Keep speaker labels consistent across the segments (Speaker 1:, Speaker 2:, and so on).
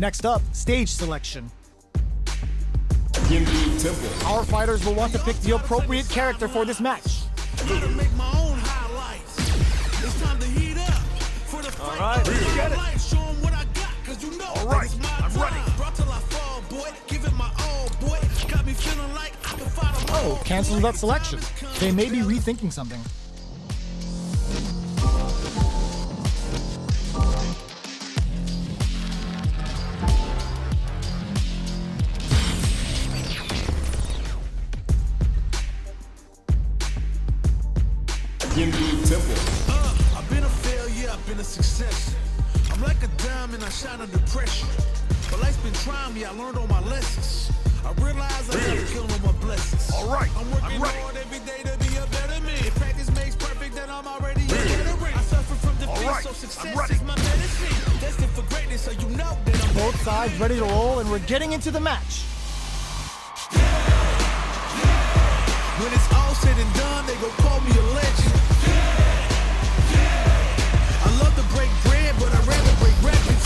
Speaker 1: Next up, stage selection. Our fighters will want to pick the appropriate character for this match.
Speaker 2: Gotta make my own highlights. It's time to heat up for the fight.
Speaker 3: All right, let's get it.
Speaker 2: Show 'em what I got, 'cause you know
Speaker 3: All right,
Speaker 2: it's my
Speaker 3: I'm
Speaker 2: time.
Speaker 3: ready.
Speaker 2: Drop till I fall, boy. Give it my all, boy. Got me feeling like I can fight 'em all.
Speaker 1: Oh, cancel that selection. They may be rethinking something.
Speaker 2: I've been a failure, I've been a success. I'm like a diamond, I shine under pressure. But life's been trying me, I learned all my lessons. I realize I gotta kill all my blessings.
Speaker 3: All right,
Speaker 2: I'm working
Speaker 3: I'm ready.
Speaker 2: hard every day to be a better man. If practice makes perfect, then I'm already a veteran. I suffer from defeat,
Speaker 3: right,
Speaker 2: so
Speaker 3: I'm
Speaker 2: success
Speaker 3: ready.
Speaker 2: is my medicine. Destined for greatness, so you know that I'm
Speaker 1: Both sides ready to roll, and we're getting into the match.
Speaker 2: When it's all said and done, they gon' call me a legend. I love to break bread, but I'd rather break records.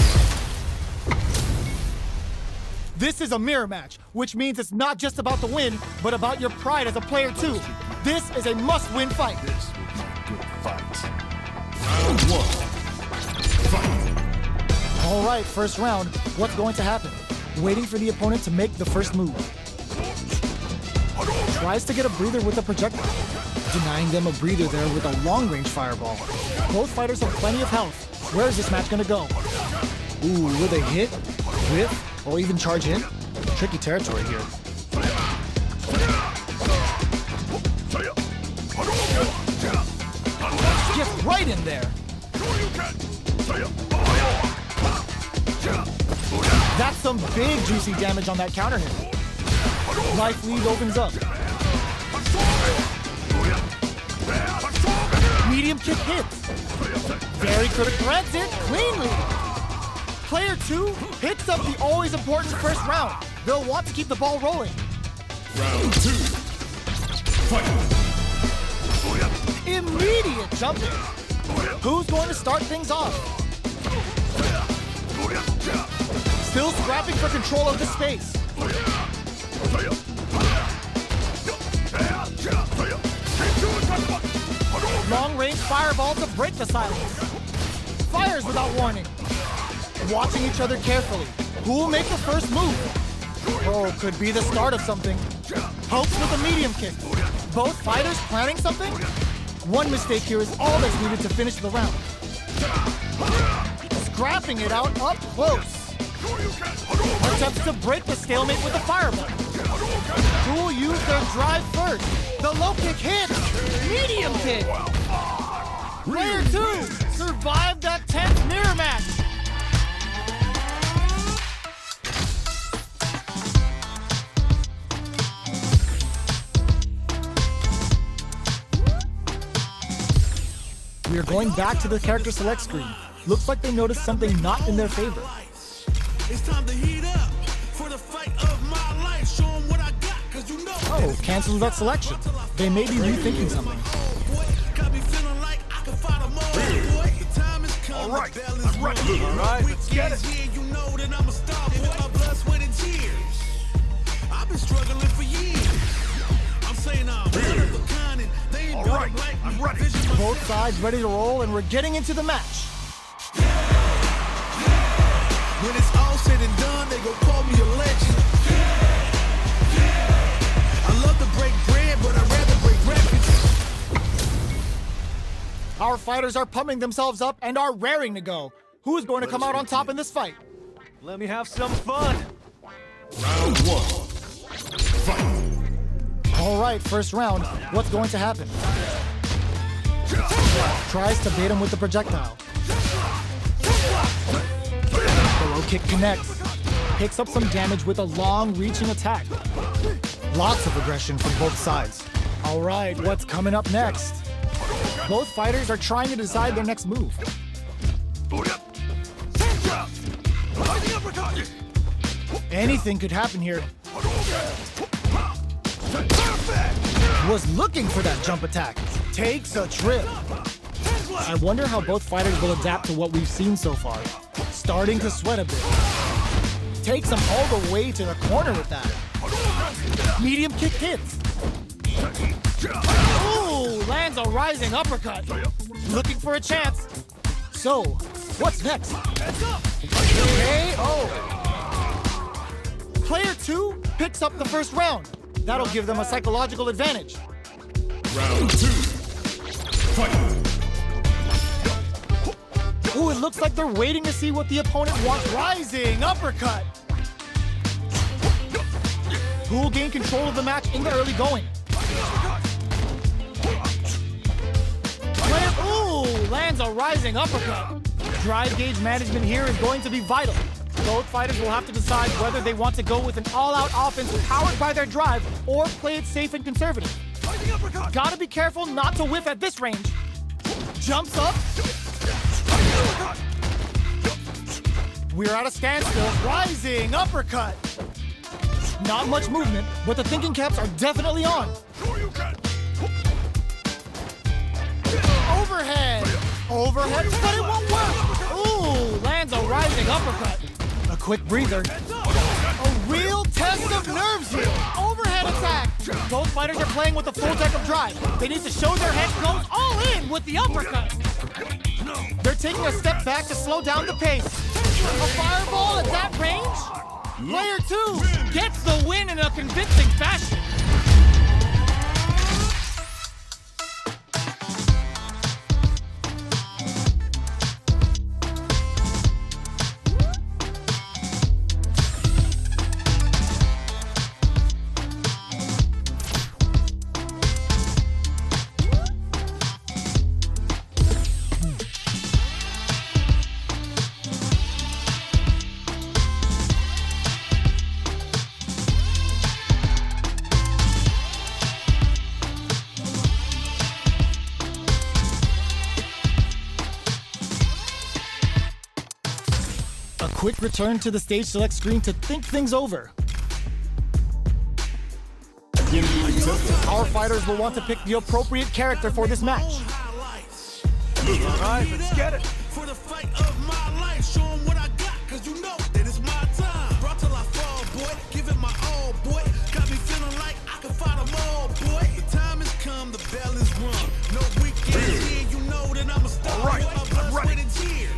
Speaker 1: This is a mirror match, which means it's not just about the win, but about your pride as a player too. This is a must-win fight.
Speaker 3: This will be a good fight. Round one. Fight.
Speaker 1: All right, first round. What's going to happen? Waiting for the opponent to make the first move. Tries to get a breather with a projectile, denying them a breather there with a long-range fireball. Both fighters have plenty of health. Where is this match gonna go? Ooh, will they hit, whiff, or even charge in? Tricky territory here. Gets right in there. That's some big juicy damage on that counter hit. Life lead opens up. Medium kick hits. Very critical. Grants it cleanly. Player 2 picks up the always important first round. They'll want to keep the ball rolling.
Speaker 3: Round 2. Fight.
Speaker 1: Immediate jumping. Who's going to start things off? Still scrapping for control of the space. Long-range fireball to break the silence. Fires without warning. Watching each other carefully. Who will make the first move? Oh, could be the start of something. Hopes with a medium kick. Both fighters planning something? One mistake here is all that's needed to finish the round. Scrapping it out up close. Attempts to break the stalemate with a fireball. Who will use their drive first? The low kick hits. Medium kick. Player 2 survived that tense mirror match. We are going back to the character select screen. Looks like they noticed something not in their favor.
Speaker 2: It's time to heat up for the fight of my life. Show 'em what I got, 'cause you know.
Speaker 1: Oh, cancel that selection. They may be rethinking something.
Speaker 2: Got me feeling like I can fight 'em all, boy. The time is coming.
Speaker 3: All right,
Speaker 2: the bell is
Speaker 3: I'm ready.
Speaker 2: ringing.
Speaker 3: All right, let's get it.
Speaker 2: Here, you know that I'm a star, boy. My blood, sweat, and tears. I've been struggling for years. I'm saying I'm one of a kind, and they ain't
Speaker 3: All
Speaker 2: got
Speaker 3: right,
Speaker 2: 'em like
Speaker 3: I'm
Speaker 2: me.
Speaker 3: ready.
Speaker 2: Vision my
Speaker 1: Both sides ready to roll, and we're getting into the match.
Speaker 2: When it's all said and done, they gon' call me a legend. I love to break bread, but I'd rather break records.
Speaker 1: Our fighters are pumping themselves up and are raring to go. Who is going to come out on top in this fight?
Speaker 3: Let me have some fun.
Speaker 4: Round 1. Fight.
Speaker 1: All right, first round. What's going to happen? Tries to bait him with the projectile. The low kick connects. Picks up some damage with a long-reaching attack. Lots of aggression from both sides. All right, what's coming up next? Both fighters are trying to decide their next move. Anything could happen here. Was looking for that jump attack. Takes a trip. I wonder how both fighters will adapt to what we've seen so far. Starting to sweat a bit. takes him all the way to the corner with that. Medium kick hits. Ooh, lands a rising uppercut. Looking for a chance. So, what's next? KO. Player 2 picks up the first round. That'll give them a psychological advantage.
Speaker 4: Round 2. Fight.
Speaker 1: Ooh, it looks like they're waiting to see what the opponent wants. Rising uppercut. Who will gain control of the match in the early going? Ooh, lands a rising uppercut. Drive gauge management here is going to be vital. Both fighters will have to decide whether they want to go with an all-out offense powered by their drive or play it safe and conservative. Gotta be careful not to whiff at this range. Jumps up. We're at a standstill. Rising uppercut. Not much movement, but the thinking caps are definitely on. Overhead. Overhead, but it won't work. Ooh, lands a rising uppercut. A quick breather. A real test of nerves here. Overhead attack. Both fighters are playing with a full deck of drive. They need to show their head goes all in with the uppercut. They're taking a step back to slow down the pace. A fireball at that range? Player 2 gets the win in a convincing fashion. Quick return to the stage select screen to think things over. Our fighters will want to pick the appropriate character for this match.
Speaker 2: All right, let's get it. For the fight of my life, show them what I got, cause you know that it's my time. Brought till I fall, boy, give it my all, boy. Got me feeling like I can fight them all, boy. The time has come, the bell is rung. No weekend here, you know that I'm a star. Right, my blood, sweat, and tears.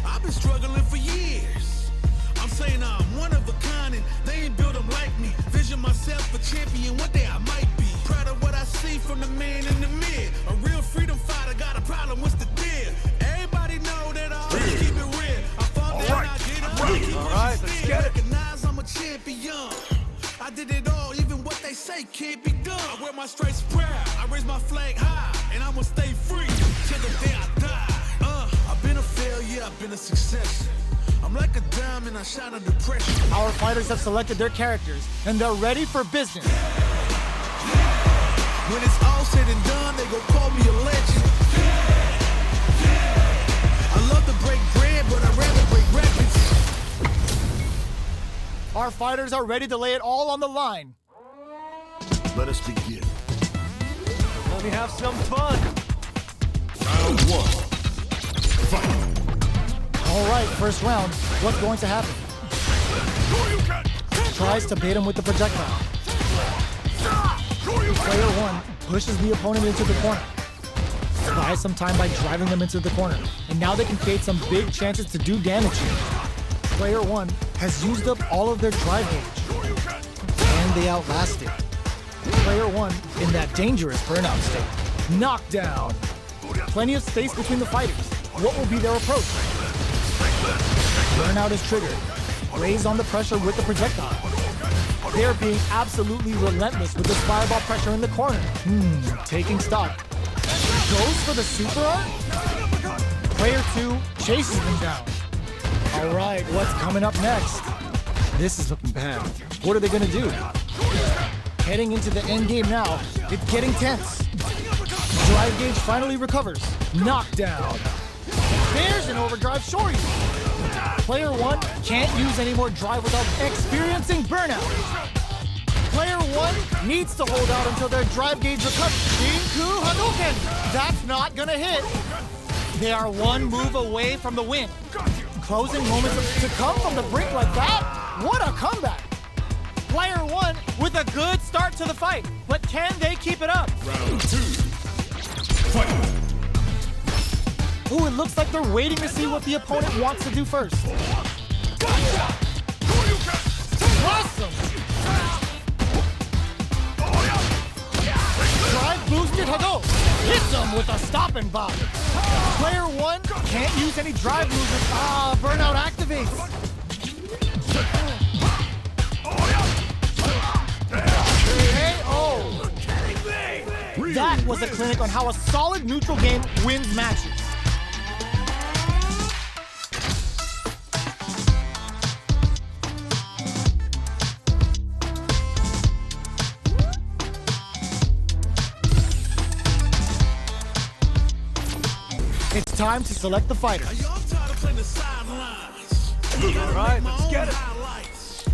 Speaker 2: I've been struggling for years. I'm saying I'm one of a kind and they ain't built them like me. Vision myself a champion, one day I might be. Proud of what I see from the man in the mid. A real freedom fighter, got a problem, what's the deal? Everybody know that I always keep it real. I fall down, I get up. All right, let's get it. Recognize I'm a champion. I did it all, even what they say can't be done. I wear my stripes proud, I raise my flag high, and I'ma stay free till the day I die. I've been a failure, I've been a success. I'm like a diamond, I shine under pressure.
Speaker 1: Our fighters have selected their characters, and they're ready for business.
Speaker 2: When it's all said and done, they gon' call me a legend. I love to break bread, but I'd rather break records.
Speaker 1: Our fighters are ready to lay it all on the line.
Speaker 3: Let us begin.
Speaker 4: Let me have some fun.
Speaker 3: Round 1. Fight.
Speaker 1: All right, first round. What's going to happen? Tries to bait him with the projectile. Player 1 pushes the opponent into the corner. Buys some time by driving them into the corner. And now they can create some big chances to do damage here. Player 1 has used up all of their drive gauge. And they outlasted. Player 1 in that dangerous burnout state. Knockdown. Plenty of space between the fighters. What will be their approach? Burnout is triggered. Raise on the pressure with the projectile. They're being absolutely relentless with this fireball pressure in the corner. Taking stock. Goes for the super art? Player 2 chases them down. All right, what's coming up next? This is looking bad. What are they gonna do? Heading into the end game now. It's getting tense. Drive gauge finally recovers. Knockdown. There's an overdrive shorty. Player 1 can't use any more drive without experiencing burnout. Player 1 needs to hold out until their drive gauge recovers. Shinku Hadouken! That's not gonna hit. They are one move away from the win. Closing moments to come from the brink like that? What a comeback! Player one with a good start to the fight, but can they keep it up?
Speaker 4: Round 2. Fight.
Speaker 1: Ooh, it looks like they're waiting to see what the opponent wants to do first. Awesome! Drive boosted Hado. Hits him with a stop and bop. Player one can't use any drive movement. Ah, burnout activates. KO! That was a clinic on how a solid neutral game wins matches. It's time to select the fighters.
Speaker 2: Y'all tired of playing the sidelines.
Speaker 4: All right, let's get it.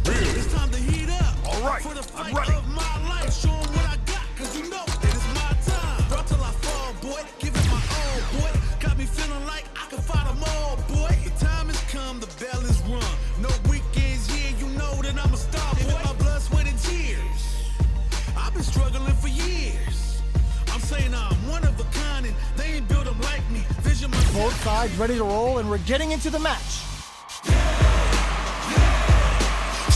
Speaker 2: It's time to heat up.
Speaker 4: All right,
Speaker 2: For the
Speaker 4: I'm
Speaker 2: fight
Speaker 4: ready.
Speaker 2: of my life. Show 'em what I got, cause you know that it's my time. Brought till I fall, boy. Give it my all, boy. Got me feeling like I can fight them all, boy. The time has come, the bell is rung. No weekends here, you know that I'm a star, boy. My blood, sweat, and tears. I've been struggling for years. I'm saying I'm one of a kind, and they ain't built them like me. Vision my
Speaker 1: Both sides ready to roll, and we're getting into the match.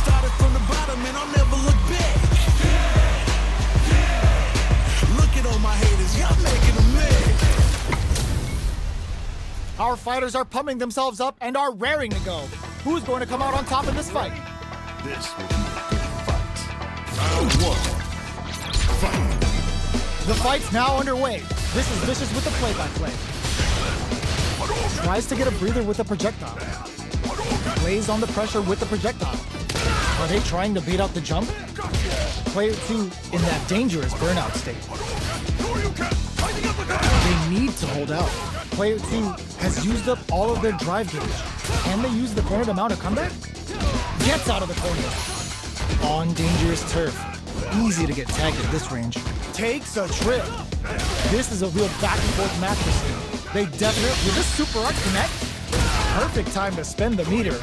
Speaker 2: started from the bottom, and I'll never look back. Look at all my haters, y'all making them mad.
Speaker 1: Our fighters are pumping themselves up and are raring to go. Who's going to come out on top in this fight?
Speaker 3: This will be a good fight. Round 1. Fight.
Speaker 1: The fight's now underway. This is Vicious with the play-by-play. Tries to get a breather with the projectile. Lays on the pressure with the projectile. Are they trying to beat out the jump? Player 2 in that dangerous burnout state. They need to hold out. Player 2 has used up all of their drive gauge. Can they use the corner to mount a comeback? Gets out of the corner. On dangerous turf. Easy to get tagged at this range. Takes a trip. This is a real back and forth match this year. They definitely, with this super art connect, perfect time to spend the meter.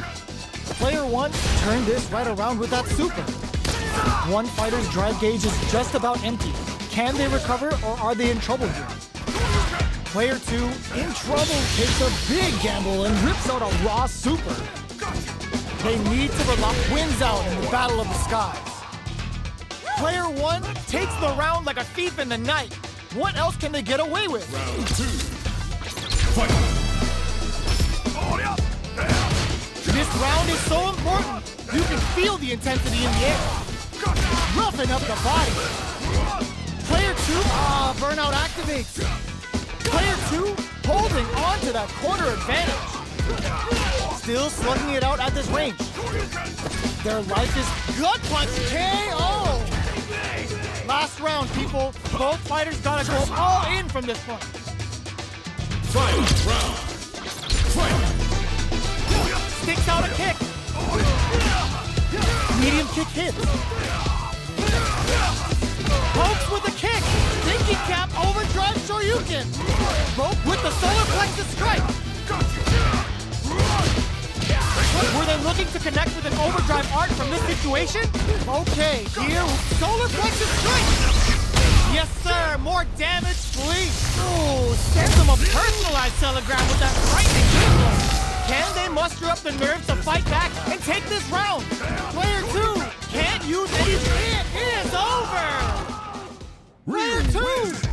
Speaker 1: Player 1 turned this right around with that super. One fighter's drive gauge is just about empty. Can they recover, or are they in trouble here? Player 2, in trouble, takes a big gamble and rips out a raw super. They need to wins out in the battle of the skies. Player 1 takes the round like a thief in the night. What else can they get away with?
Speaker 4: Round 2. Fight.
Speaker 1: This round is so important. You can feel the intensity in the air. Roughing up the body. Player 2, burnout activates. Player 2 holding on to that corner advantage. Still slugging it out at this range. Their life is gut punch KO. Last round, people. Both fighters gotta go all in from this point.
Speaker 4: Final round. Fight.
Speaker 1: Sticks out a kick. Medium kick hits. Pokes with a kick. Thinking cap overdrive Shoryuken. Both with the solar plexus strike. Were they looking to connect with an overdrive art from this situation? Okay, here, solar plexus strike. Yes, sir. More damage, please. Ooh, sends them a personalized telegram with that frightening kick. Can they muster up the nerves to fight back and take this round? Player 2 can't use any. It is over. Player 2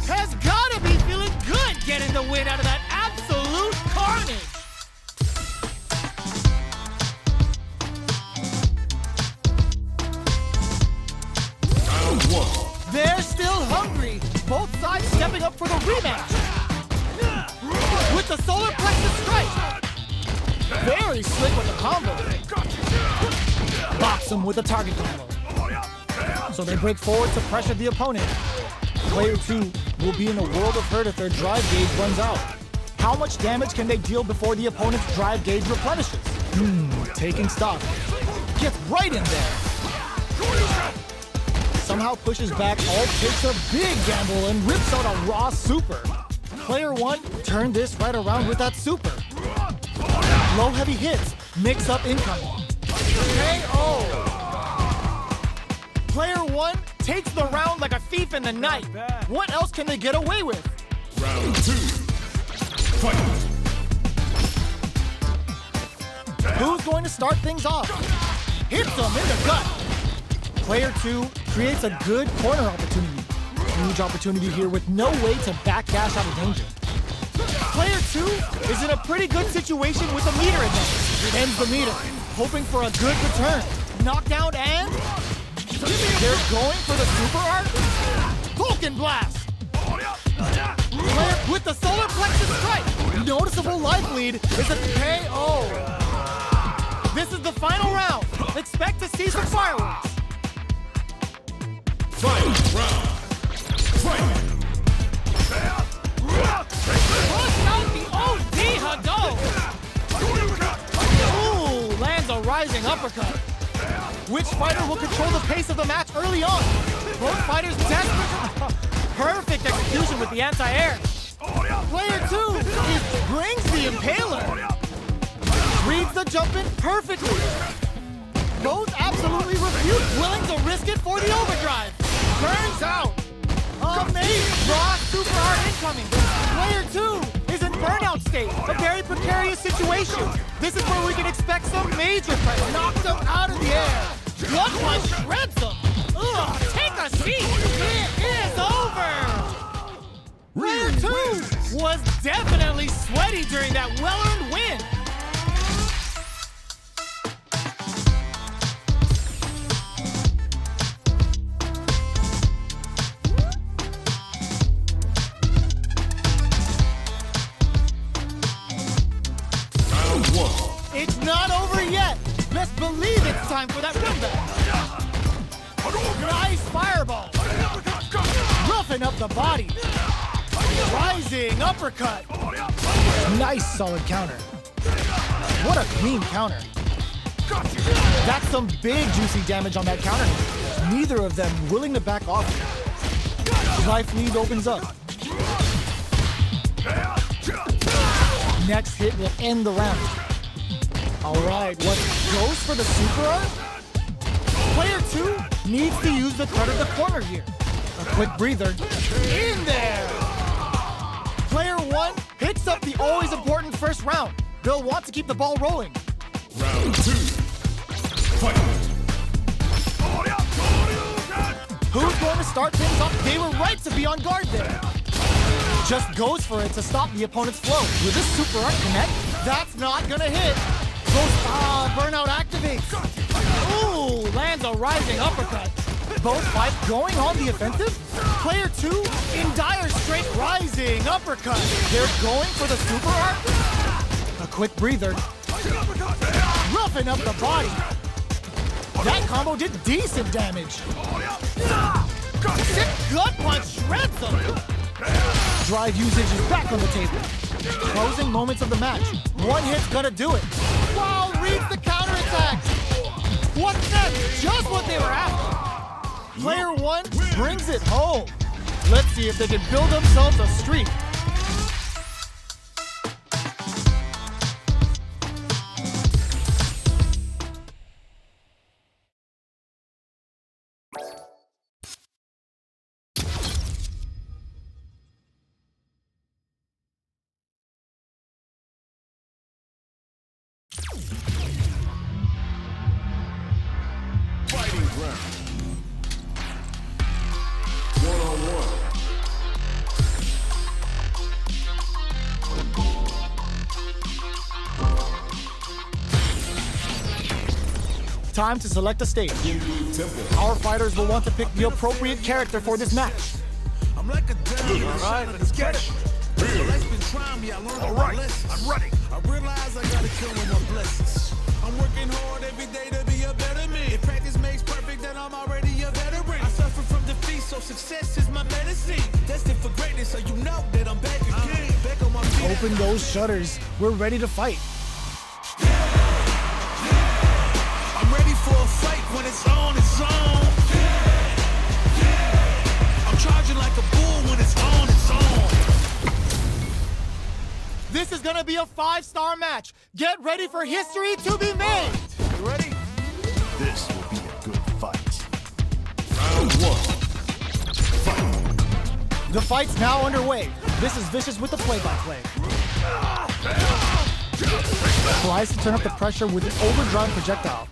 Speaker 1: has got to be feeling good getting the win out of that absolute carnage.
Speaker 4: Round 1.
Speaker 1: They're still hungry. Both sides stepping up for the rematch. With the solar plexus strike. Very slick with the combo. Box him with a target combo. So they break forward to pressure the opponent. Player 2 will be in a world of hurt if their drive gauge runs out. How much damage can they deal before the opponent's drive gauge replenishes? Taking stock. Gets right in there. Somehow pushes back, takes a big gamble and rips out a raw super. Player 1 turned this right around with that super. slow heavy hits mix up incoming. KO! Player 1 takes the round like a thief in the night. What else can they get away with?
Speaker 4: Round 2. Fight.
Speaker 1: Who's going to start things off? Hits him in the gut. Player 2 creates a good corner opportunity. Huge opportunity here with no way to backdash out of danger. Player 2 is in a pretty good situation with a meter advantage. Ends the meter, hoping for a good return. Knockdown and... they're going for the super art? Vulcan Blast! Player with the solar plexus strike. Noticeable life lead is a KO. This is the final round. Expect to see some fireworks.
Speaker 4: Final round. Fight.
Speaker 1: Push out the OD Hadou! Ooh, lands a rising uppercut. Which fighter will control the pace of the match early on? Both fighters desperate. Perfect execution with the anti-air. Player 2 brings the impaler. Reads the jump in perfectly. Both absolutely refuse, willing to risk it for the overdrive. Turns out. Amazing! Raw super hard incoming. Player 2 is in burnout state. A very precarious situation. This is where we can expect some major pressure. Knocks him out of the air. Blood punch shreds him. Ugh, take a seat. It is over. Player 2 was definitely sweaty during that well-earned win. It's not over yet. Best believe it's time for that comeback. Nice fireball. Roughing up the body. Rising uppercut. Nice solid counter. What a clean counter. That's some big juicy damage on that counter. Neither of them willing to back off. Life lead opens up. Next hit will end the round. Alright, what goes for the super art? Player 2 needs to use the cut of the corner here. A quick breather. In there! Player 1 picks up the always important first round. They'll want to keep the ball rolling.
Speaker 4: Round 2. Fight.
Speaker 1: Who's going to start things off? They were right to be on guard there. Just goes for it to stop the opponent's flow. Will this super art connect? That's not gonna hit. Burnout activates. Ooh, lands a rising uppercut. Both fights going on the offensive. Player 2 in dire straight rising uppercut. They're going for the super art. A quick breather. Roughing up the body. That combo did decent damage. Sick gut punch shreds them. Drive usage is back on the table. Closing moments of the match. One hit's gonna do it. Wow, reads the counterattack. What's next? Just what they were after. Player 1 brings it home. Let's see if they can build themselves a streak.
Speaker 4: Fighting round. 1-on-1.
Speaker 1: Time to select a stage. Our fighters will want to pick the appropriate character for this match.
Speaker 2: I'm like a devil.
Speaker 4: All right, let's get it.
Speaker 2: Life's been trying me. I learned all my lessons. I'm ready. I realize I gotta kill with my blessings. I'm working hard every day to be a better man. If practice makes perfect, then I'm already a veteran. I suffer from defeat, so success is my medicine. Destined for greatness, so you know that I'm back again. Back on my feet.
Speaker 1: Open those shutters. We're ready to fight.
Speaker 2: I'm ready for a fight when it's on, it's on. I'm charging like a bull when it's on, it's on.
Speaker 1: This is is gonna be a 5-star match. Get ready for history to be made.
Speaker 4: You ready?
Speaker 3: This will be a good fight. Round 1. Fight.
Speaker 1: The fight's now underway. This is Vicious with the play-by-play. Tries to turn up the pressure with an overdrive projectile.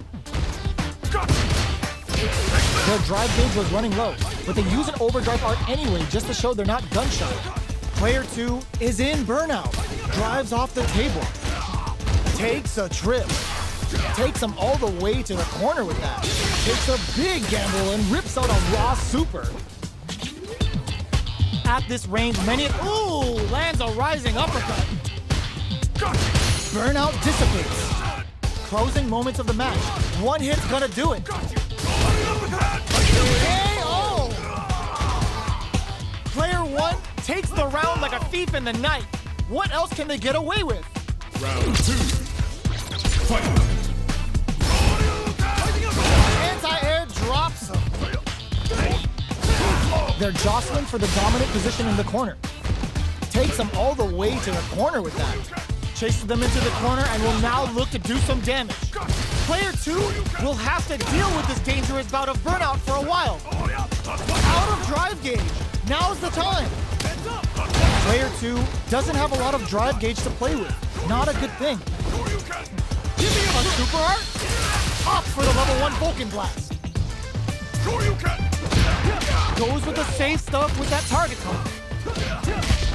Speaker 1: Their drive gauge was running low, but they use an overdrive art anyway just to show they're not gun-shy. Player 2 is in burnout. Drives off the table. Takes a trip. Takes him all the way to the corner with that. Takes a big gamble and rips out a raw super. At this range, lands a rising uppercut. Burnout dissipates. Closing moments of the match. One hit's gonna do it. KO! Player 1 takes the round like a thief in the night. What else can they get away with?
Speaker 3: Round 2. Fight.
Speaker 1: Anti-air drops him. They're jostling for the dominant position in the corner. Takes them all the way to the corner with that. Chases them into the corner and will now look to do some damage. Player 2 will have to deal with this dangerous bout of burnout for a while. Out of drive gauge. Now's the time. Player 2 doesn't have a lot of drive gauge to play with. Not a good thing. A super art? Opts for the level 1 Vulcan Blast. Goes with the safe stuff with that target combo.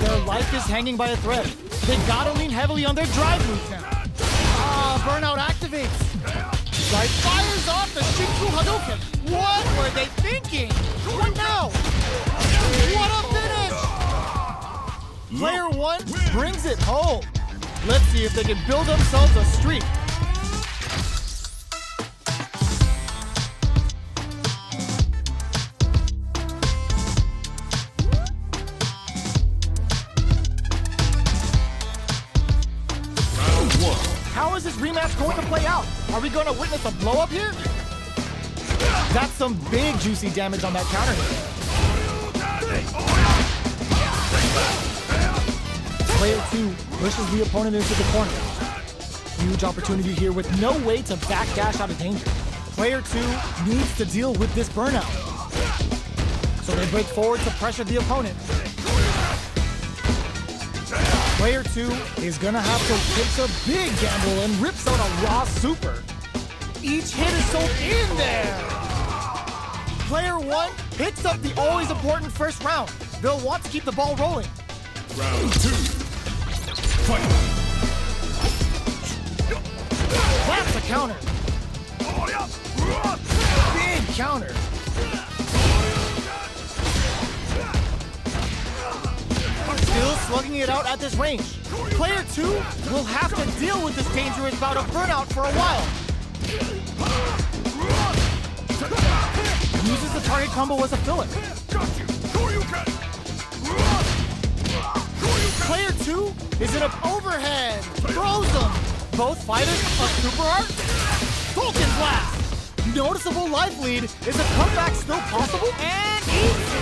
Speaker 1: Their life is hanging by a thread. They gotta lean heavily on their drive moves now. Burnout activates. Right fires off the Shinku Hadouken. What were they thinking? What now? What a finish! Player 1 brings it home. Let's see if they can build themselves a streak. How is this rematch going to play out? Are we going to witness a blow-up here? That's some big juicy damage on that counter hit. Player 2 pushes the opponent into the corner. Huge opportunity here with no way to backdash out of danger. Player 2 needs to deal with this burnout. So they break forward to pressure the opponent. Player 2 is gonna have to take a big gamble and rips out a raw super. Each hit is so in there. Player 1 picks up the always important first round. They'll want to keep the ball rolling.
Speaker 3: Round 2. Fight.
Speaker 1: That's a counter. Big counter. Still slugging it out at this range. Player 2 will have to deal with this dangerous bout of burnout for a while. Uses the target combo as a filler. Player 2 is in an overhead. Throws them. Both fighters a super art. Vulcan Blast. Noticeable life lead. Is a comeback still possible? And eats it.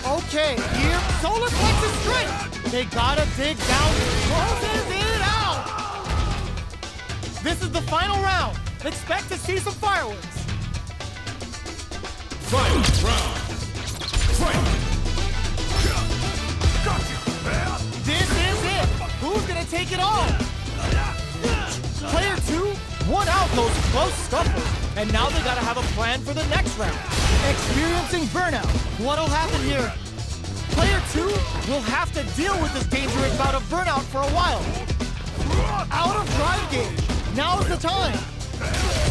Speaker 1: Okay, here, solar plexus straight. They gotta dig down, closes it out. This is the final round. Expect to see some fireworks.
Speaker 3: Final round. Fight.
Speaker 1: This is it. Who's gonna take it on? Player 2 won out those close scuffles, and now they gotta have a plan for the next round. Experiencing burnout. What'll happen here? Player 2 will have to deal with this dangerous bout of burnout for a while. Out of drive gauge. Now's the time.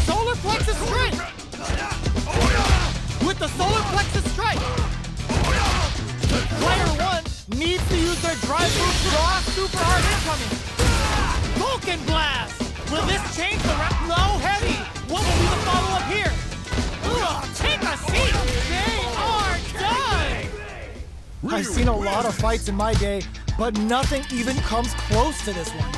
Speaker 1: Solar plexus strike. With the solar plexus strike. Player 1 needs to use their drive move to draw super hard incoming. Vulcan Blast. Will this change the round? No, heavy. What will be the follow-up here? Ugh, take a seat. They are done. I've seen a lot of fights in my day, but nothing even comes close to this one.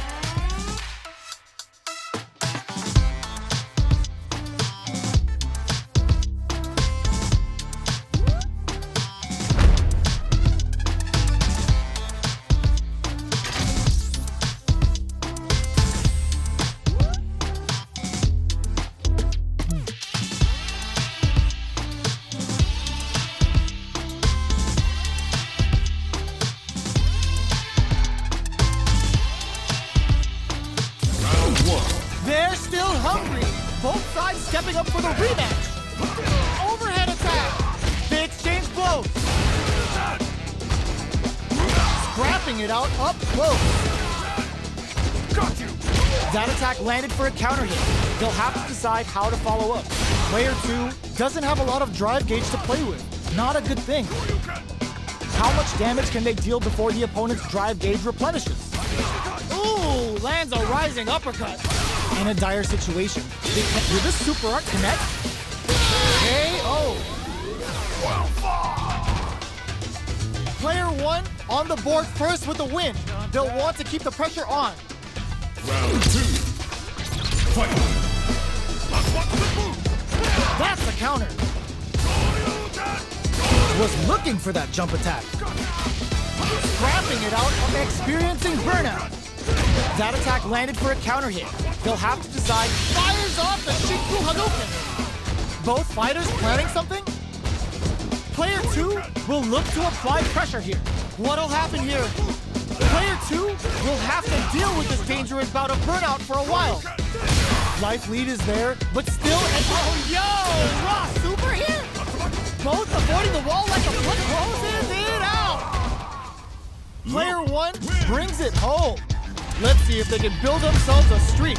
Speaker 1: for the rematch. Overhead attack. They exchange blows. Scrapping it out up close.
Speaker 4: Got you!
Speaker 1: That attack landed for a counter hit. They'll have to decide how to follow up. Player 2 doesn't have a lot of drive gauge to play with. Not a good thing. How much damage can they deal before the opponent's drive gauge replenishes? Ooh, lands a rising uppercut. In a dire situation, will this super art connect? KO. Player 1 on the board first with the win. They'll want to keep the pressure on.
Speaker 3: Round 2. Fight.
Speaker 1: That's a counter. Was looking for that jump attack. Scrapping it out, experiencing burnout. That attack landed for a counter hit. They'll have to decide. Fires off the Shinku Hadouken. Both fighters planning something? Player 2 will look to apply pressure here. What'll happen here? Player 2 will have to deal with this dangerous bout of burnout for a while. Life lead is there, but still, oh yo, raw super hit! Both avoiding the wall like a foot closes it out! Player 1 brings it home. Let's see if they can build themselves a streak.